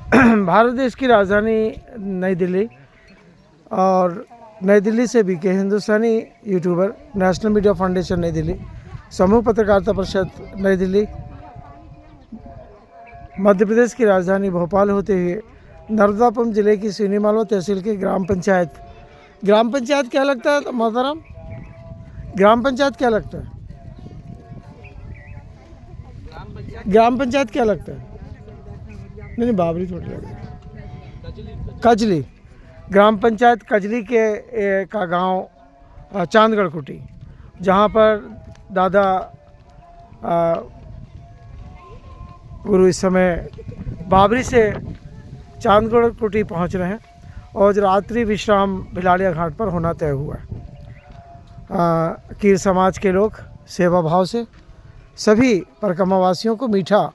भारत देश की राजधानी नई दिल्ली और नई दिल्ली से बीके हिंदुस्तानी यूट्यूबर नेशनल मीडिया फाउंडेशन नई दिल्ली, समूह पत्रकारिता परिषद नई दिल्ली, मध्य प्रदेश की राजधानी भोपाल होते हुए नर्मदापुरम जिले की सीनीमालवा तहसील की ग्राम पंचायत क्या लगता है मोहतरम? ग्राम पंचायत क्या लगता है? ग्राम पंचायत क्या लगता है? नहीं बाबरी थोड़ी लगता है। कजली ग्राम पंचायत कजली का गांव चांदगढ़ कुटी, जहां पर दादा गुरु इस समय बाबरी से चांदगढ़ कुटी पहुंच रहे हैं और रात्रि विश्राम भिलाड़िया घाट पर होना तय हुआ है। कीर समाज के लोग सेवा भाव से सभी परिक्रमावासियों को मीठा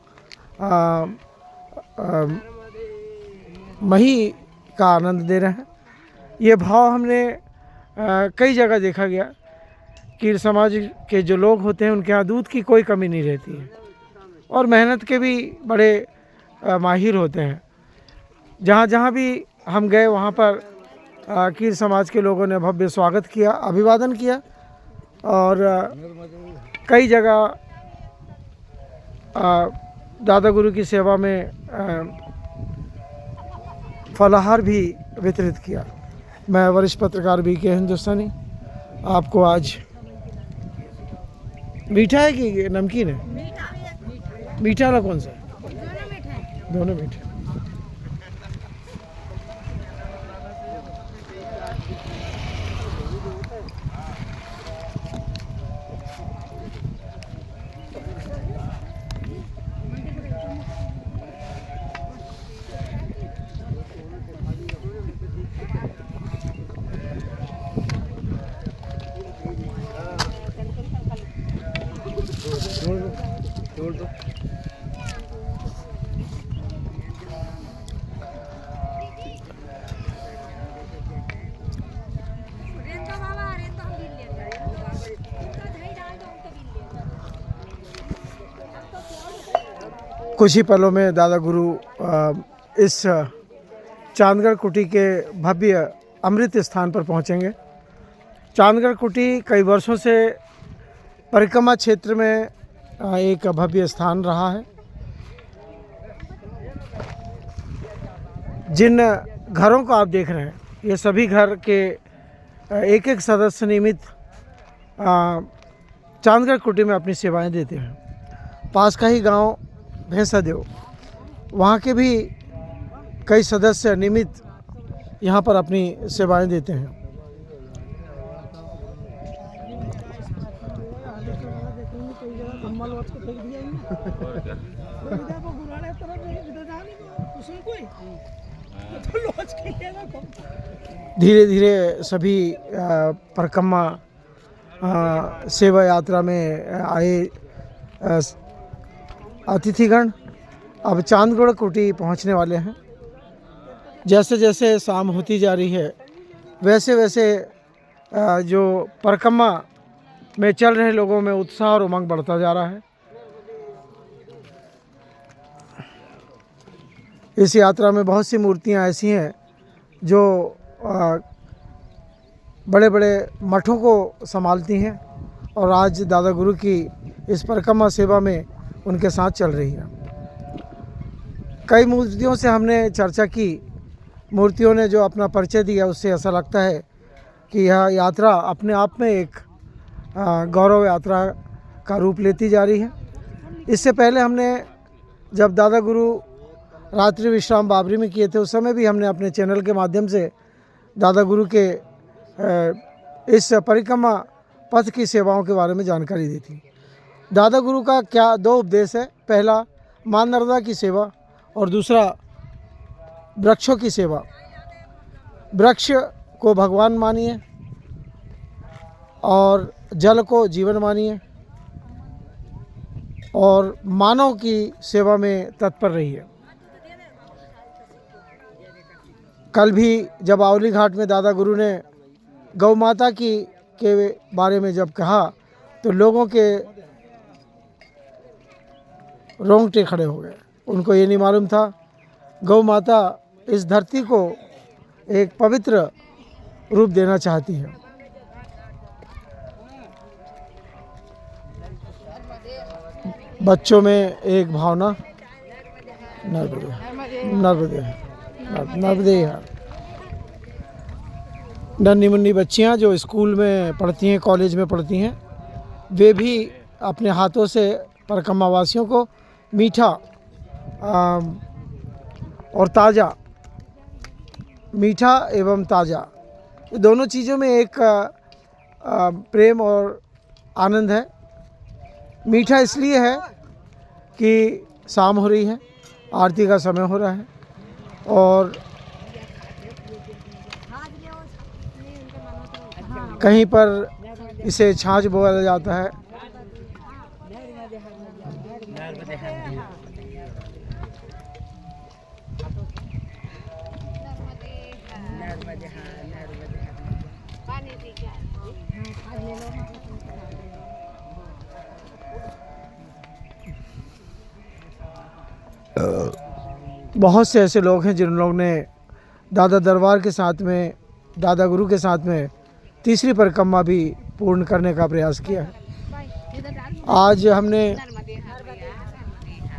मही का आनंद दे रहे हैं। ये भाव हमने कई जगह देखा गया। कीर समाज के जो लोग होते हैं उनके यहाँ दूध की कोई कमी नहीं रहती है और मेहनत के भी बड़े माहिर होते हैं। जहाँ जहाँ भी हम गए वहाँ पर कीर समाज के लोगों ने भव्य स्वागत किया, अभिवादन किया और कई जगह दादा गुरु की सेवा में फलाहार भी वितरित किया। मैं वरिष्ठ पत्रकार बीके हिंदुस्तानी आपको आज मीठा है कि नमकीन है? मीठा वाला कौन सा है? दोनों मीठे। जोड़ दो। कुछ ही पलों में दादा गुरु इस चांदगढ़ कुटी के भव्य अमृत स्थान पर पहुंचेंगे। चांदगढ़ कुटी कई वर्षों से परिक्रमा क्षेत्र में एक भव्य स्थान रहा है। जिन घरों को आप देख रहे हैं ये सभी घर के एक एक सदस्य नियमित चांदगढ़ कुटी में अपनी सेवाएं देते हैं। पास का ही गांव भैंसादेव, वहाँ के भी कई सदस्य नियमित यहाँ पर अपनी सेवाएं देते हैं। धीरे धीरे सभी परिक्रमा सेवा यात्रा में आए अतिथिगण अब चांदगढ़ कुटी पहुंचने वाले हैं। जैसे जैसे शाम होती जा रही है वैसे वैसे जो परिक्रमा में चल रहे लोगों में उत्साह और उमंग बढ़ता जा रहा है। इस यात्रा में बहुत सी मूर्तियां ऐसी हैं जो बड़े बड़े मठों को संभालती हैं और आज दादा गुरु की इस परिक्रमा सेवा में उनके साथ चल रही है। कई मूर्तियों से हमने चर्चा की। मूर्तियों ने जो अपना परिचय दिया उससे ऐसा लगता है कि यह यात्रा अपने आप में एक गौरव यात्रा का रूप लेती जा रही है। इससे पहले हमने जब दादा गुरु रात्रि विश्राम बाबरी में किए थे उस समय भी हमने अपने चैनल के माध्यम से दादा गुरु के इस परिक्रमा पथ की सेवाओं के बारे में जानकारी दी थी। दादा गुरु का क्या दो उपदेश है, पहला माँ नर्मदा की सेवा और दूसरा वृक्षों की सेवा। वृक्ष को भगवान मानिए और जल को जीवन मानिए और मानव की सेवा में तत्पर रहिए। कल भी जब आवली घाट में दादा गुरु ने गौ माता के बारे में जब कहा तो लोगों के रोंगटे खड़े हो गए। उनको ये नहीं मालूम था गौ माता इस धरती को एक पवित्र रूप देना चाहती है। बच्चों में एक भावना नर्मदे नन्ही मुन्नी बच्चियाँ जो स्कूल में पढ़ती हैं, कॉलेज में पढ़ती हैं, वे भी अपने हाथों से परिक्रमा वासियों को मीठा और ताज़ा, मीठा एवं ताज़ा, ये दोनों चीज़ों में एक प्रेम और आनंद है। मीठा इसलिए है कि शाम हो रही है, आरती का समय हो रहा है, और कहीं पर इसे छाछ बोया जाता है। बहुत से ऐसे लोग हैं जिन लोगों ने दादा दरबार के साथ में, दादा गुरु के साथ में तीसरी परिक्रमा भी पूर्ण करने का प्रयास किया है। आज हमने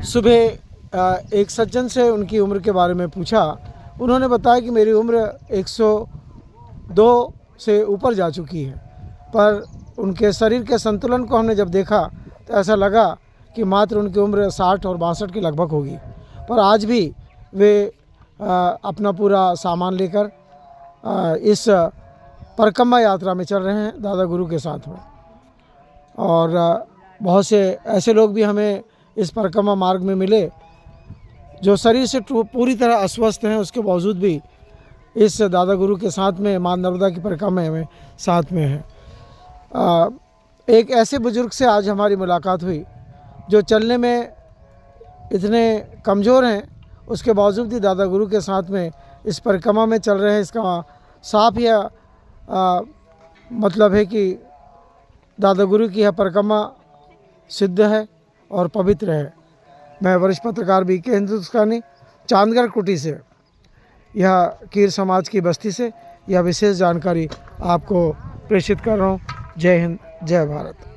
सुबह एक सज्जन से उनकी उम्र के बारे में पूछा। उन्होंने बताया कि मेरी उम्र 102 से ऊपर जा चुकी है, पर उनके शरीर के संतुलन को हमने जब देखा तो ऐसा लगा कि मात्र उनकी उम्र 60 और 62 के लगभग होगी। पर आज भी वे अपना पूरा सामान लेकर इस परिक्रमा यात्रा में चल रहे हैं दादा गुरु के साथ में। और बहुत से ऐसे लोग भी हमें इस परिक्रमा मार्ग में मिले जो शरीर से पूरी तरह अस्वस्थ हैं, उसके बावजूद भी इस दादा गुरु के साथ में, माँ नर्मदा की परिक्रमा में साथ में हैं। एक ऐसे बुजुर्ग से आज हमारी मुलाकात हुई जो चलने में इतने कमज़ोर हैं, उसके बावजूद भी दादा गुरु के साथ में इस परिक्रमा में चल रहे हैं। इसका साफ या मतलब है कि दादा गुरु की यह परिक्रमा सिद्ध है और पवित्र है। मैं वरिष्ठ पत्रकार BK हिंदुस्तानी, चांदगढ़ कुटी से, यह कीर समाज की बस्ती से यह विशेष जानकारी आपको प्रेषित कर रहा हूँ। जय हिंद, जय भारत।